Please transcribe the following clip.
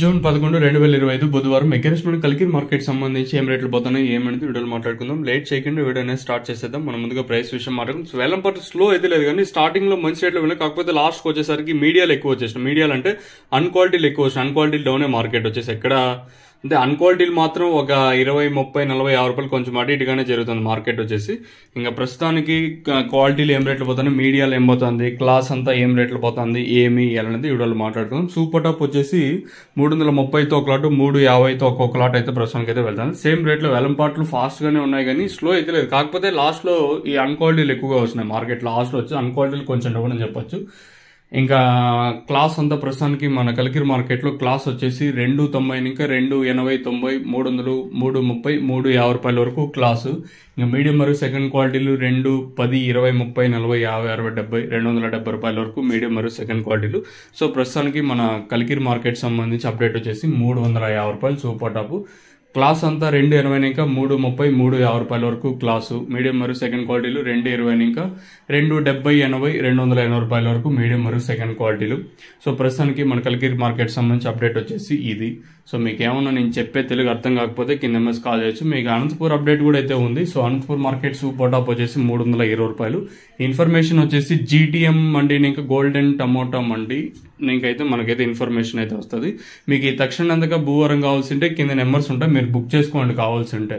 June 11, 2025 బుధవారం ఎగ్రెస్మెంట్ Kalikiri market సంబంధించి ఏం రేట్లు పోతున్నాయి ఏమనేది వీడియోలో మాట్లాడుకుందాం. లేట్ చేయకుండా వీడియో అనేది స్టార్ట్ చేసేద్దాం. మనం ముందుగా ప్రైస్ విషయం మాట్లాడుకుందాం. వేలం పాటు స్లో అయితే లేదు కానీ స్టార్టింగ్ లో మంచి రేట్లు వెళ్ళి, కాకపోతే లాస్ట్ వచ్చేసరికి మీడియాలు ఎక్కువ వచ్చేసాయి. మీడియాలు అంటే అన్క్వాలిటీలు ఎక్కువ వచ్చాయి. అన్క్వాలిటీలు డౌనే మార్కెట్ వచ్చేసి ఎక్కడ అంటే అన్క్వాలిటీలు మాత్రం ఒక 20, 30, 40, 50 రూపాయలు కొంచెం అటు ఇటుగానే జరుగుతుంది మార్కెట్ వచ్చేసి. ఇంకా ప్రస్తుతానికి క్వాలిటీలు ఏం రేట్లు పోతున్నాయి, మీడియాలు ఏం పోతుంది, క్లాస్ అంతా ఏం రేట్లు పోతుంది, ఏమి అనేది వీడియోలో మాట్లాడుకుందాం. సూపర్ టాప్ వచ్చేసి 330తో ఒక లాట్, 350తో ఒక్కొక్క లాట్ అయితే ప్రస్తుతానికి అయితే వెళ్తాను. సేమ్ రేట్లో వేలం పాటలు ఫాస్ట్ గానే ఉన్నాయి కానీ స్లో అయితే లేదు. కాకపోతే లాస్ట్ లో ఈ అన్క్వాలిటీలు ఎక్కువగా వస్తున్నాయి మార్కెట్. లాస్ట్ లో వచ్చి అన్క్వాలిటీలు కొంచెం డౌన్ అని చెప్పొచ్చు. ఇంకా క్లాస్ అంతా ప్రస్తుతానికి మన కలికిరి మార్కెట్లో క్లాస్ వచ్చేసి 290 ఇంకా 280, 90, 300, 330, 350 రూపాయల వరకు క్లాసు. ఇంకా మీడియం మరియు సెకండ్ క్వాలిటీలు 2, 10, 20, 30, 40, 50, 60, 70, 270 రూపాయల వరకు మీడియం మరియు సెకండ్ క్వాలిటీలు. సో ప్రస్తుతానికి మన కలికిరి మార్కెట్ సంబంధించి అప్డేట్ వచ్చేసి 350 రూపాయలు సూపర్ టాప్. క్లాస్ అంతా 280 ఇంకా 330, 350 రూపాయల వరకు క్లాసు. మీడియం మరియు సెకండ్ క్వాలిటీలు 220 ఇంకా 270, 80, 280 రూపాయల వరకు మీడియం మరియు సెకండ్ క్వాలిటీలు. సో ప్రస్తుతానికి మన కలికిరి మార్కెట్ సంబంధించి అప్డేట్ వచ్చేసి ఇది. సో మీకు ఏమన్నా నేను చెప్పే తెలుగు అర్థం కాకపోతే కింద ఎంఎస్ కాల్ చేయొచ్చు. మీకు అనంతపూర్ అప్డేట్ కూడా అయితే ఉంది. So Anantapur market super top వచ్చేసి 320 రూపాయలు. ఇన్ఫర్మేషన్ వచ్చేసి జీటీఎం మండి ఇంకా గోల్డెన్ టమోటా మండి ఇంకైతే మనకైతే ఇన్ఫర్మేషన్ అయితే వస్తుంది. మీకు ఈ తక్షణ భూవరం కావాల్సింటే కింద నెంబర్స్ ఉంటాయి, మీరు బుక్ చేసుకోండి కావాల్సి ఉంటే.